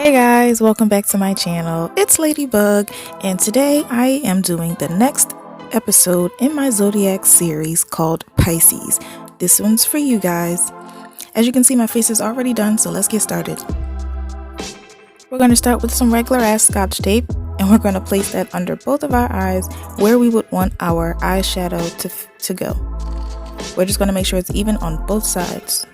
Hey guys, welcome back to my channel. It's Ladybug, and today I am doing the next episode in my Zodiac series called Pisces. This one's for you guys. As you can see, my face is already done, so let's get started. We're going to start with some regular ass scotch tape, and we're going to place that under both of our eyes where we would want our eyeshadow to go. We're just going to make sure it's even on both sides.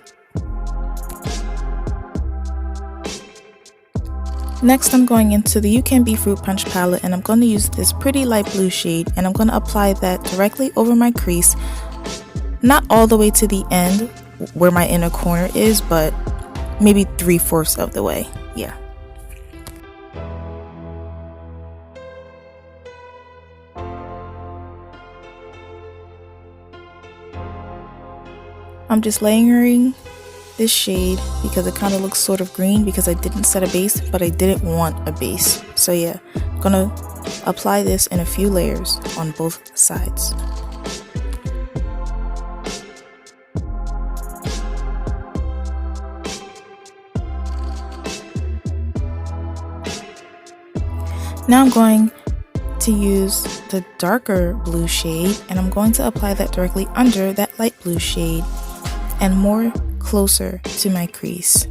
Next, I'm going into the UCANBE Fruit Punch palette, and I'm going to use this pretty light blue shade, and I'm going to apply that directly over my crease, not all the way to the end where my inner corner is, but maybe 3/4 of the way. Yeah. I'm just layering this shade because it kind of looks sort of green because I didn't set a base, but I didn't want a base. So yeah, I'm gonna apply this in a few layers on both sides. Now I'm going to use the darker blue shade, and I'm going to apply that directly under that light blue shade and more closer to my crease.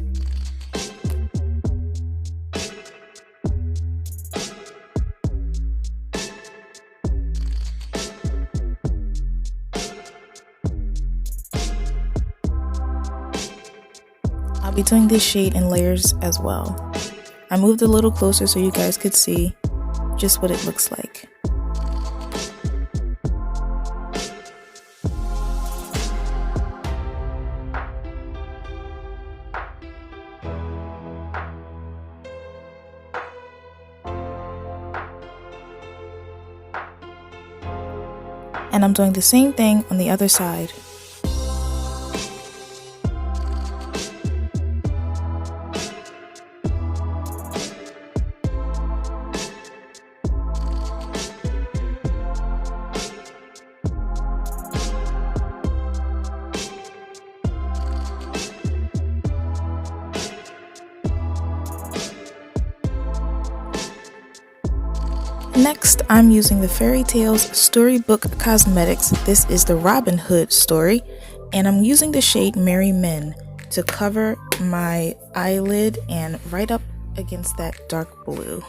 I'll be doing this shade in layers as well. I moved a little closer so you guys could see just what it looks like. And I'm doing the same thing on the other side. Next, I'm using the Fairy Tales Storybook Cosmetics. This is the Robin Hood story, and I'm using the shade Merry Men to cover my eyelid and right up against that dark blue.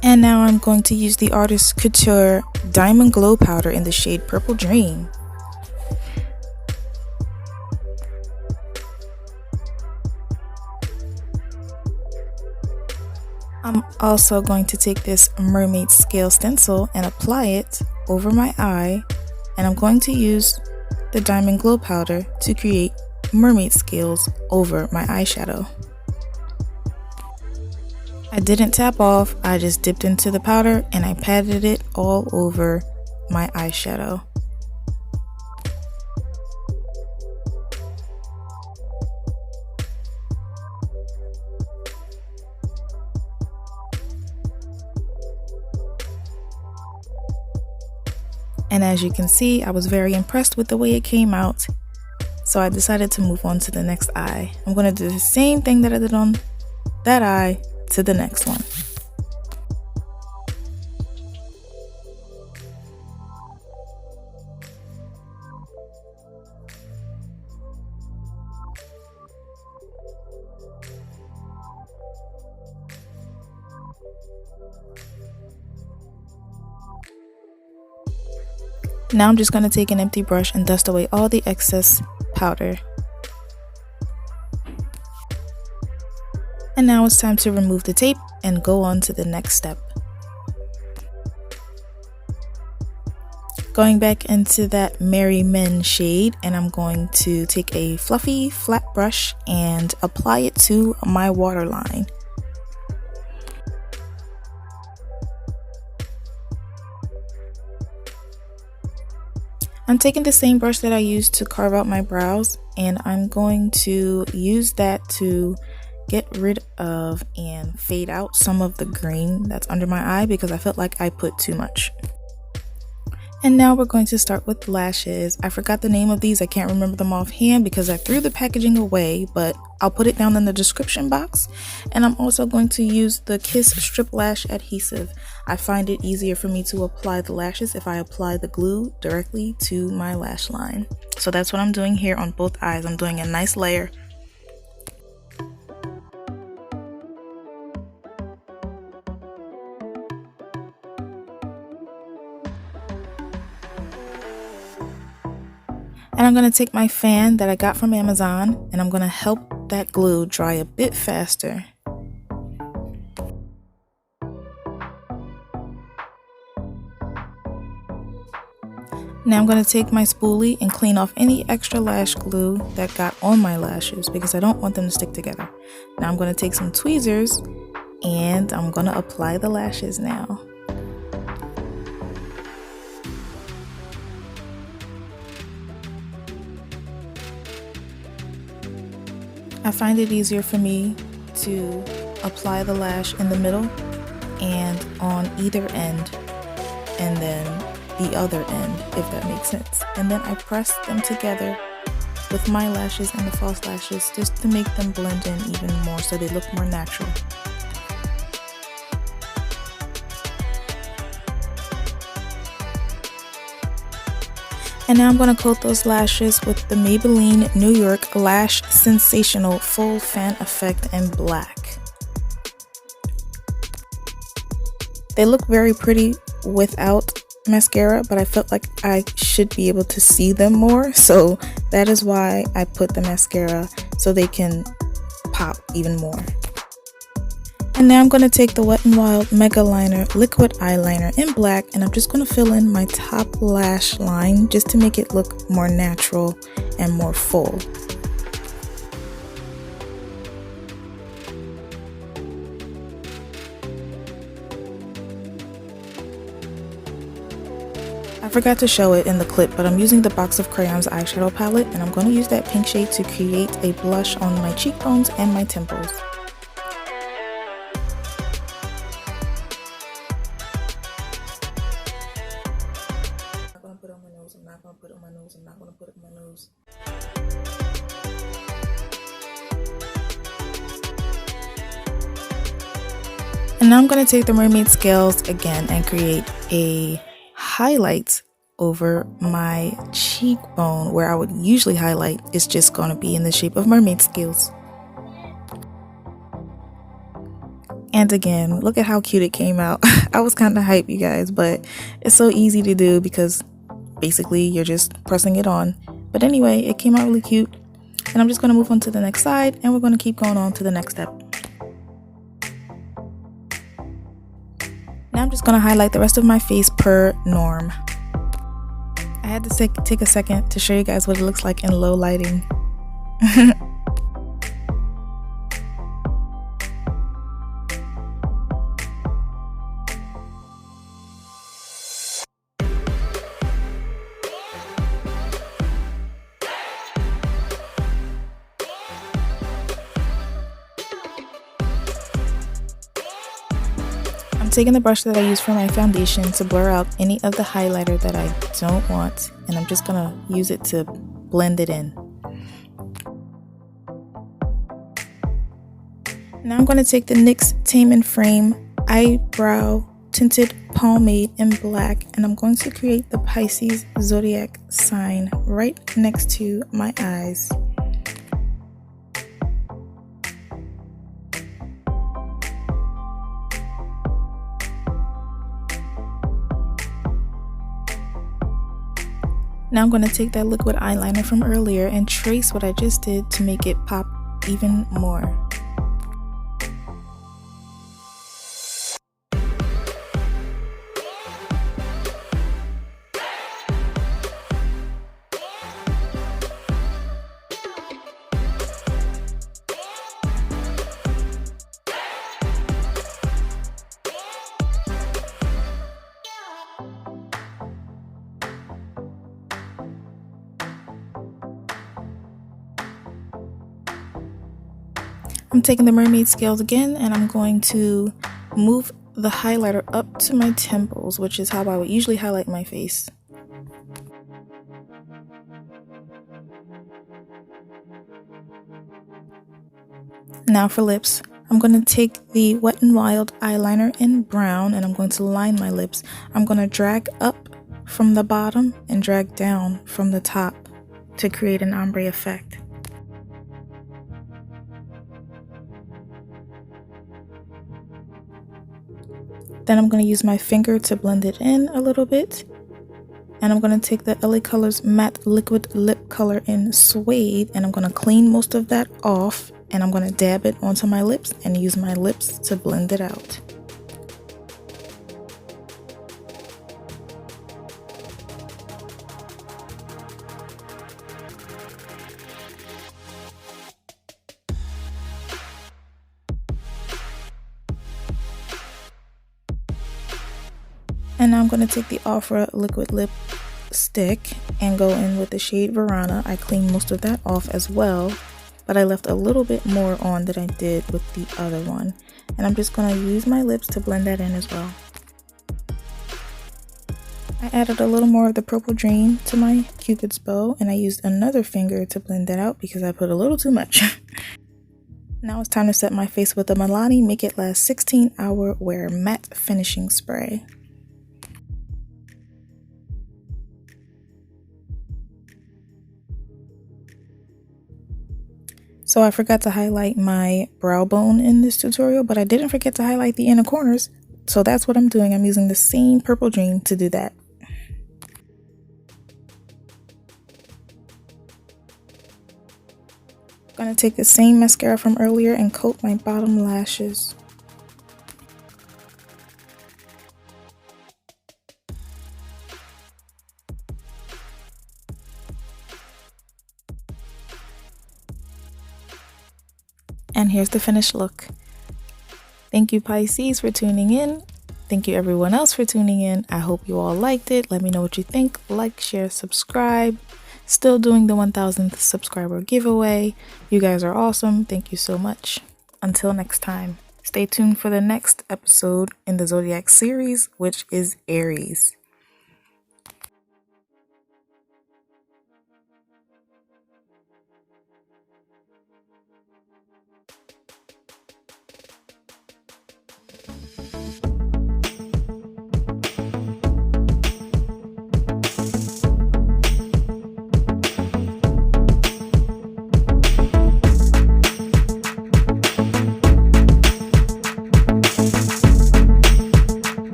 And now I'm going to use the Artist Couture Diamond Glow Powder in the shade Purple Dream. I'm also going to take this mermaid scale stencil and apply it over my eye, and I'm going to use the Diamond Glow Powder to create mermaid scales over my eyeshadow. I didn't tap off, I just dipped into the powder and I patted it all over my eyeshadow. And as you can see, I was very impressed with the way it came out, so I decided to move on to the next eye. I'm going to do the same thing that I did on that eye to the next one. Now I'm just going to take an empty brush and dust away all the excess powder. And now it's time to remove the tape and go on to the next step. Going back into that Merry Men shade, and I'm going to take a fluffy flat brush and apply it to my waterline. I'm taking the same brush that I used to carve out my brows, and I'm going to use that to get rid of and fade out some of the green that's under my eye because I felt like I put too much. And now we're going to start with lashes. I forgot the name of these. I can't remember them offhand because I threw the packaging away, but I'll put it down in the description box. And I'm also going to use the Kiss Strip Lash Adhesive. I find it easier for me to apply the lashes if I apply the glue directly to my lash line. So that's what I'm doing here on both eyes. I'm doing a nice layer. And I'm going to take my fan that I got from Amazon and I'm going to help that glue dry a bit faster. Now I'm going to take my spoolie and clean off any extra lash glue that got on my lashes because I don't want them to stick together. Now I'm going to take some tweezers and I'm going to apply the lashes now. I find it easier for me to apply the lash in the middle and on either end and then the other end, if that makes sense. And then I press them together with my lashes and the false lashes just to make them blend in even more so they look more natural. And now I'm going to coat those lashes with the Maybelline New York Lash Sensational Full Fan Effect in black. They look very pretty without mascara, but I felt like I should be able to see them more, so that is why I put the mascara so they can pop even more. And now I'm going to take the Wet n Wild Mega Liner liquid eyeliner in black and I'm just going to fill in my top lash line just to make it look more natural and more full. I forgot to show it in the clip, but I'm using the Box of Crayons eyeshadow palette and I'm going to use that pink shade to create a blush on my cheekbones and my temples. And now I'm going to take the mermaid scales again and create a highlight over my cheekbone where I would usually highlight. It's just going to be in the shape of mermaid scales. And again, look at how cute it came out. I was kind of hyped, you guys, but it's so easy to do because basically you're just pressing it on. But anyway, it came out really cute. And I'm just going to move on to the next side and we're going to keep going on to the next step. Now I'm just going to highlight the rest of my face per norm. I had to take a second to show you guys what it looks like in low lighting. I'm taking the brush that I use for my foundation to blur out any of the highlighter that I don't want, and I'm just gonna use it to blend it in. Now I'm gonna take the NYX Tame Frame Eyebrow Tinted Pomade in black, and I'm going to create the Pisces Zodiac sign right next to my eyes. Now I'm going to take that liquid eyeliner from earlier and trace what I just did to make it pop even more. I'm taking the mermaid scales again, and I'm going to move the highlighter up to my temples, which is how I would usually highlight my face. Now for lips, I'm going to take the Wet n Wild eyeliner in brown, and I'm going to line my lips. I'm going to drag up from the bottom and drag down from the top to create an ombre effect. Then I'm going to use my finger to blend it in a little bit. And I'm going to take the LA Colors Matte Liquid Lip Color in Suede, and I'm going to clean most of that off, and I'm going to dab it onto my lips and use my lips to blend it out. And now I'm going to take the Ofra liquid lipstick and go in with the shade Verona. I cleaned most of that off as well, but I left a little bit more on than I did with the other one. And I'm just going to use my lips to blend that in as well. I added a little more of the Purple Dream to my Cupid's bow, and I used another finger to blend that out because I put a little too much. Now it's time to set my face with the Milani Make It Last 16-Hour Wear Matte Finishing Spray. So I forgot to highlight my brow bone in this tutorial, but I didn't forget to highlight the inner corners. So that's what I'm doing. I'm using the same Purple Dream to do that. I'm going to take the same mascara from earlier and coat my bottom lashes. And here's the finished look. Thank you, Pisces, for tuning in. Thank you everyone else for tuning in. I hope you all liked it. Let me know what you think. Like, share, subscribe. Still doing the 1000th subscriber giveaway. You guys are awesome. Thank you so much. Until next time, stay tuned for the next episode in the Zodiac series, which is Aries.